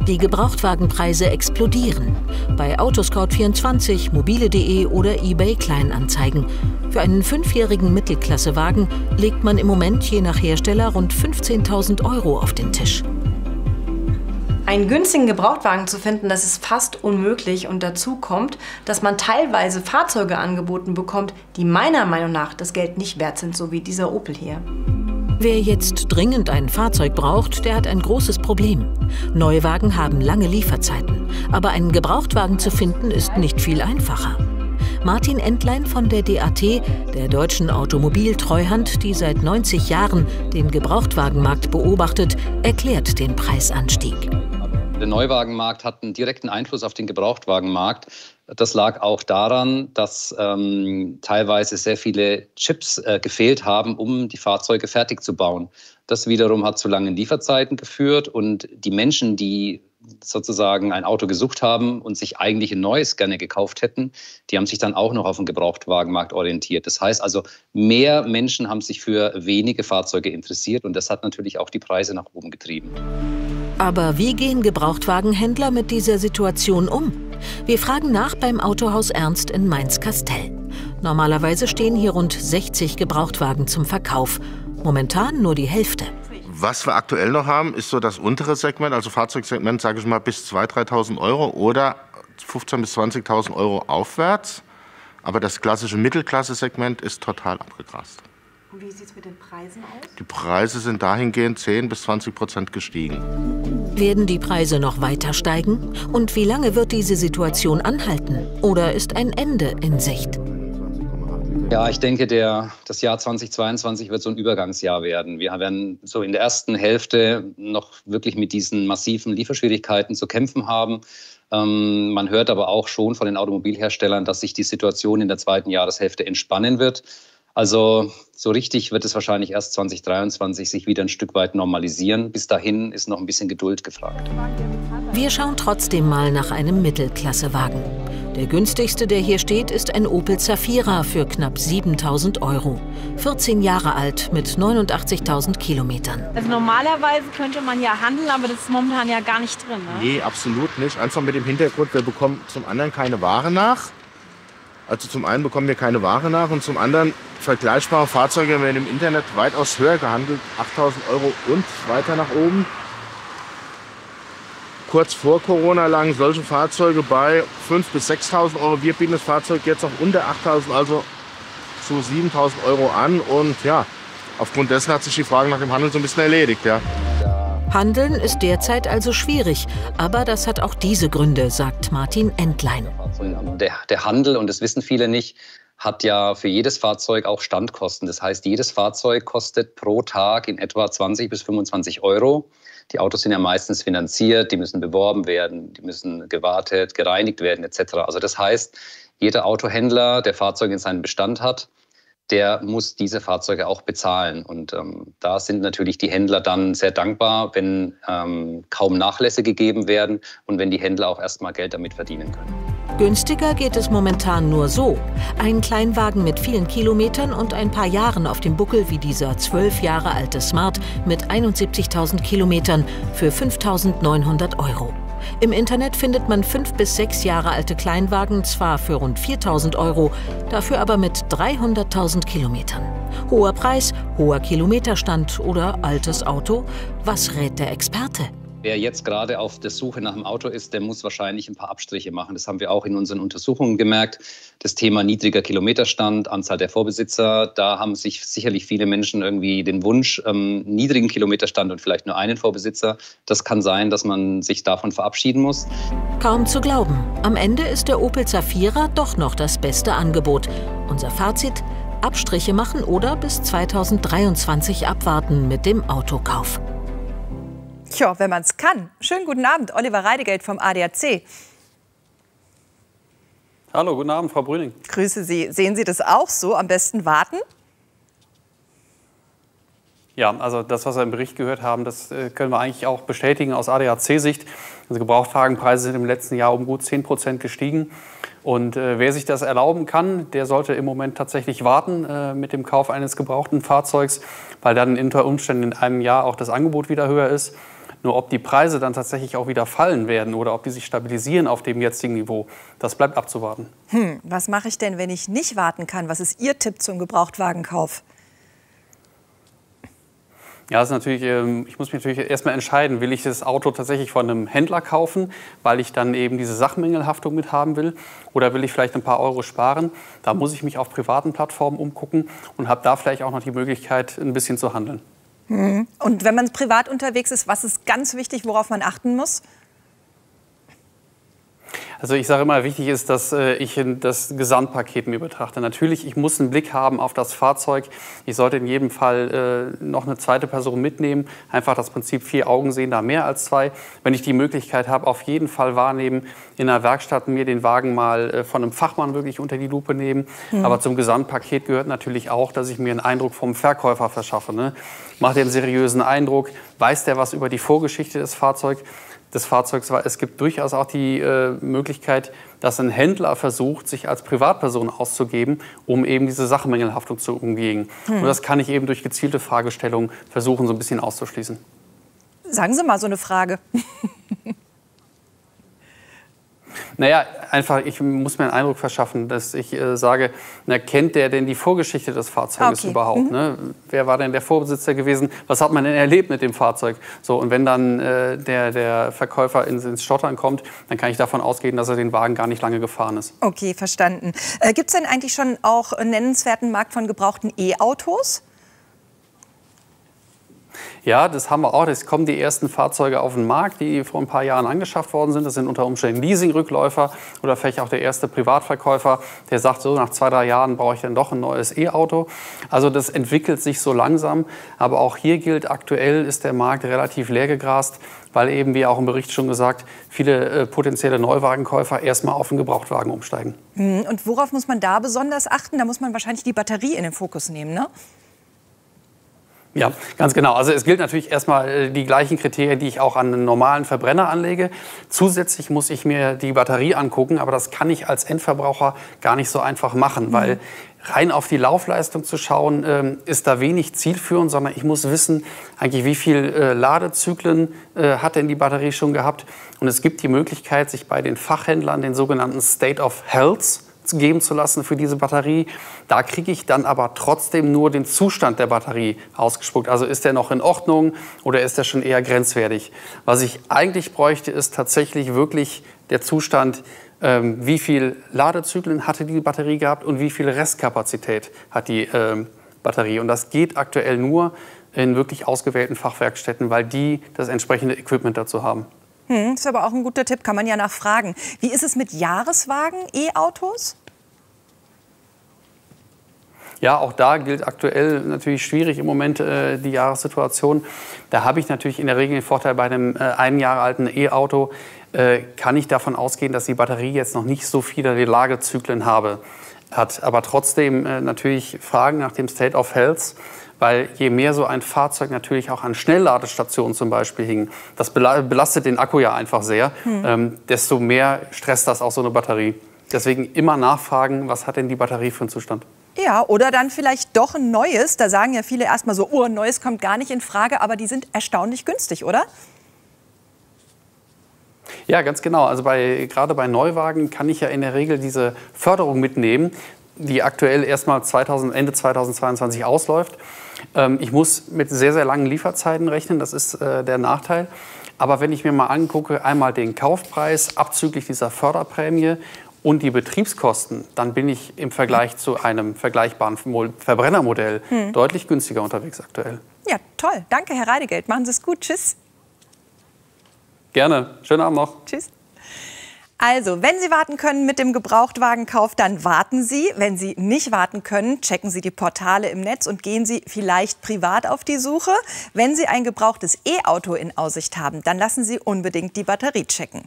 Die Gebrauchtwagenpreise explodieren. Bei Autoscout24, mobile.de oder eBay Kleinanzeigen. Für einen 5-jährigen Mittelklassewagen legt man im Moment je nach Hersteller rund 15.000 € auf den Tisch. Einen günstigen Gebrauchtwagen zu finden, das ist fast unmöglich. Und dazu kommt, dass man teilweise Fahrzeuge angeboten bekommt, die meiner Meinung nach das Geld nicht wert sind, so wie dieser Opel hier. Wer jetzt dringend ein Fahrzeug braucht, der hat ein großes Problem. Neuwagen haben lange Lieferzeiten. Aber einen Gebrauchtwagen zu finden, ist nicht viel einfacher. Martin Entlein von der DAT, der deutschen Automobiltreuhand, die seit 90 Jahren den Gebrauchtwagenmarkt beobachtet, erklärt den Preisanstieg. Der Neuwagenmarkt hat einen direkten Einfluss auf den Gebrauchtwagenmarkt. Das lag auch daran, dass teilweise sehr viele Chips gefehlt haben, um die Fahrzeuge fertig zu bauen. Das wiederum hat zu langen Lieferzeiten geführt und die Menschen, die sozusagen ein Auto gesucht haben und sich eigentlich ein neues gerne gekauft hätten, die haben sich dann auch noch auf den Gebrauchtwagenmarkt orientiert. Das heißt also, mehr Menschen haben sich für wenige Fahrzeuge interessiert und das hat natürlich auch die Preise nach oben getrieben. Aber wie gehen Gebrauchtwagenhändler mit dieser Situation um? Wir fragen nach beim Autohaus Ernst in Mainz-Kastel. Normalerweise stehen hier rund 60 Gebrauchtwagen zum Verkauf. Momentan nur die Hälfte. Was wir aktuell noch haben, ist so das untere Segment, also Fahrzeugsegment, sage ich mal, bis 2.000, 3.000 € oder 15.000 bis 20.000 € aufwärts. Aber das klassische Mittelklasse-Segment ist total abgegrast. Und wie sieht es mit den Preisen aus? Die Preise sind dahingehend 10 bis 20% gestiegen. Werden die Preise noch weiter steigen? Und wie lange wird diese Situation anhalten? Oder ist ein Ende in Sicht? Ja, ich denke, das Jahr 2022 wird so ein Übergangsjahr werden. Wir werden so in der ersten Hälfte noch wirklich mit diesen massiven Lieferschwierigkeiten zu kämpfen haben. Man hört aber auch schon von den Automobilherstellern, dass sich die Situation in der zweiten Jahreshälfte entspannen wird. Also so richtig wird es wahrscheinlich erst 2023 sich wieder ein Stück weit normalisieren. Bis dahin ist noch ein bisschen Geduld gefragt. Wir schauen trotzdem mal nach einem Mittelklassewagen. Der günstigste, der hier steht, ist ein Opel Zafira für knapp 7.000 €. 14 Jahre alt mit 89.000 Kilometern. Also normalerweise könnte man ja handeln, aber das ist momentan ja gar nicht drin. Ne? Nee, absolut nicht. Einfach mit dem Hintergrund, wir bekommen zum anderen keine Ware nach. Also zum einen bekommen wir keine Ware nach und zum anderen vergleichbare Fahrzeuge werden im Internet weitaus höher gehandelt, 8.000 € und weiter nach oben. Kurz vor Corona lagen solche Fahrzeuge bei 5.000 bis 6.000 €. Wir bieten das Fahrzeug jetzt auch unter 8.000, also zu 7.000 € an. Und ja, aufgrund dessen hat sich die Frage nach dem Handel so ein bisschen erledigt. Ja. Handeln ist derzeit also schwierig, aber das hat auch diese Gründe, sagt Martin Entlein. Der Handel, und das wissen viele nicht, hat ja für jedes Fahrzeug auch Standkosten. Das heißt, jedes Fahrzeug kostet pro Tag in etwa 20 bis 25 €. Die Autos sind ja meistens finanziert, die müssen beworben werden, die müssen gewartet, gereinigt werden etc. Also das heißt, jeder Autohändler, der Fahrzeuge in seinem Bestand hat, der muss diese Fahrzeuge auch bezahlen. Und da sind natürlich die Händler dann sehr dankbar, wenn kaum Nachlässe gegeben werden und wenn die Händler auch erstmal Geld damit verdienen können. Günstiger geht es momentan nur so. Ein Kleinwagen mit vielen Kilometern und ein paar Jahren auf dem Buckel wie dieser 12 Jahre alte Smart mit 71.000 Kilometern für 5.900 €. Im Internet findet man 5 bis 6 Jahre alte Kleinwagen zwar für rund 4.000 €, dafür aber mit 300.000 Kilometern. Hoher Preis, hoher Kilometerstand oder altes Auto? Was rät der Experte? Wer jetzt gerade auf der Suche nach einem Auto ist, der muss wahrscheinlich ein paar Abstriche machen. Das haben wir auch in unseren Untersuchungen gemerkt. Das Thema niedriger Kilometerstand, Anzahl der Vorbesitzer, da haben sich sicherlich viele Menschen irgendwie den Wunsch, niedrigen Kilometerstand und vielleicht nur einen Vorbesitzer. Das kann sein, dass man sich davon verabschieden muss. Kaum zu glauben. Am Ende ist der Opel Zafira doch noch das beste Angebot. Unser Fazit: Abstriche machen oder bis 2023 abwarten mit dem Autokauf. Tja, wenn man es kann. Schönen guten Abend, Oliver Reidegeld vom ADAC. Hallo, guten Abend, Frau Brüning. Grüße Sie. Sehen Sie das auch so? Am besten warten? Ja, also das, was wir im Bericht gehört haben, das können wir eigentlich auch bestätigen aus ADAC-Sicht. Also Gebrauchtwagenpreise sind im letzten Jahr um gut 10% gestiegen. Und wer sich das erlauben kann, der sollte im Moment tatsächlich warten mit dem Kauf eines gebrauchten Fahrzeugs, weil dann unter Umständen in einem Jahr auch das Angebot wieder höher ist. Nur ob die Preise dann tatsächlich auch wieder fallen werden oder ob die sich stabilisieren auf dem jetzigen Niveau, das bleibt abzuwarten. Was mache ich denn, wenn ich nicht warten kann? Was ist Ihr Tipp zum Gebrauchtwagenkauf? Ja, das ist natürlich, ich muss mich natürlich erstmal entscheiden, will ich das Auto tatsächlich von einem Händler kaufen, weil ich dann eben diese Sachmängelhaftung mit haben will, oder will ich vielleicht ein paar Euro sparen. Da muss ich mich auf privaten Plattformen umgucken und habe da vielleicht auch noch die Möglichkeit, ein bisschen zu handeln. Und wenn man privat unterwegs ist, was ist ganz wichtig, worauf man achten muss? Also ich sage immer, wichtig ist, dass ich das Gesamtpaket mir betrachte. Natürlich, ich muss einen Blick haben auf das Fahrzeug. Ich sollte in jedem Fall noch eine zweite Person mitnehmen. Einfach das Prinzip 4 Augen sehen da mehr als 2. Wenn ich die Möglichkeit habe, auf jeden Fall wahrnehmen, in der Werkstatt mir den Wagen mal von einem Fachmann wirklich unter die Lupe nehmen. Aber zum Gesamtpaket gehört natürlich auch, dass ich mir einen Eindruck vom Verkäufer verschaffe. Ne? Macht der einen seriösen Eindruck? Weiß der was über die Vorgeschichte des Fahrzeugs? Es gibt durchaus auch die Möglichkeit, dass ein Händler versucht, sich als Privatperson auszugeben, um eben diese Sachmängelhaftung zu umgehen. Und das kann ich eben durch gezielte Fragestellungen versuchen, so ein bisschen auszuschließen. Sagen Sie mal so eine Frage. Naja, einfach, ich muss mir einen Eindruck verschaffen, dass ich sage, na, kennt der denn die Vorgeschichte des Fahrzeuges überhaupt? Ne? Wer war denn der Vorbesitzer gewesen? Was hat man denn erlebt mit dem Fahrzeug? So, und wenn dann der Verkäufer ins Stottern kommt, dann kann ich davon ausgehen, dass er den Wagen gar nicht lange gefahren ist. Okay, verstanden. Gibt es denn eigentlich schon auch einen nennenswerten Markt von gebrauchten E-Autos? Ja, das haben wir auch. Es kommen die ersten Fahrzeuge auf den Markt, die vor ein paar Jahren angeschafft worden sind. Das sind unter Umständen Leasingrückläufer oder vielleicht auch der erste Privatverkäufer, der sagt, so nach 2, 3 Jahren brauche ich dann doch ein neues E-Auto. Also das entwickelt sich so langsam. Aber auch hier gilt, aktuell ist der Markt relativ leergegrast, weil eben, wie auch im Bericht schon gesagt, viele potenzielle Neuwagenkäufer erstmal auf den Gebrauchtwagen umsteigen. Und worauf muss man da besonders achten? Da muss man wahrscheinlich die Batterie in den Fokus nehmen, ne? Ja, ganz genau. Also es gilt natürlich erstmal die gleichen Kriterien, die ich auch an einen normalen Verbrenner anlege. Zusätzlich muss ich mir die Batterie angucken, aber das kann ich als Endverbraucher gar nicht so einfach machen, weil rein auf die Laufleistung zu schauen, ist da wenig zielführend, sondern ich muss wissen, eigentlich wie viel Ladezyklen hat denn die Batterie schon gehabt. Und es gibt die Möglichkeit, sich bei den Fachhändlern den sogenannten State of Health geben zu lassen für diese Batterie. Da kriege ich dann aber trotzdem nur den Zustand der Batterie ausgespuckt. Also ist der noch in Ordnung oder ist der schon eher grenzwertig? Was ich eigentlich bräuchte, ist tatsächlich wirklich der Zustand, wie viel Ladezyklen hatte die Batterie gehabt und wie viel Restkapazität hat die Batterie. Und das geht aktuell nur in wirklich ausgewählten Fachwerkstätten, weil die das entsprechende Equipment dazu haben. Das ist aber auch ein guter Tipp, kann man ja nachfragen. Wie ist es mit Jahreswagen, E-Autos? Ja, auch da gilt aktuell natürlich schwierig im Moment die Jahressituation. Da habe ich natürlich in der Regel den Vorteil, bei einem 1 Jahre alten E-Auto kann ich davon ausgehen, dass die Batterie jetzt noch nicht so viele Ladezyklen hat. Aber trotzdem natürlich Fragen nach dem State of Health. Weil je mehr so ein Fahrzeug natürlich auch an Schnellladestationen zum Beispiel hing, das belastet den Akku ja einfach sehr, desto mehr stresst das auch so eine Batterie. Deswegen immer nachfragen, was hat denn die Batterie für einen Zustand? Ja, oder dann vielleicht doch ein neues. Da sagen ja viele erstmal so, oh, ein neues kommt gar nicht in Frage, aber die sind erstaunlich günstig, oder? Ja, ganz genau. Also gerade bei Neuwagen kann ich ja in der Regel diese Förderung mitnehmen, die aktuell erstmal Ende 2022 ausläuft. Ich muss mit sehr, sehr langen Lieferzeiten rechnen, das ist der Nachteil. Aber wenn ich mir mal angucke, einmal den Kaufpreis abzüglich dieser Förderprämie und die Betriebskosten, dann bin ich im Vergleich zu einem vergleichbaren Verbrennermodell deutlich günstiger unterwegs aktuell. Ja, toll. Danke, Herr Reidegeld. Machen Sie es gut. Tschüss. Gerne. Schönen Abend noch. Tschüss. Also, wenn Sie warten können mit dem Gebrauchtwagenkauf, dann warten Sie. Wenn Sie nicht warten können, checken Sie die Portale im Netz und gehen Sie vielleicht privat auf die Suche. Wenn Sie ein gebrauchtes E-Auto in Aussicht haben, dann lassen Sie unbedingt die Batterie checken.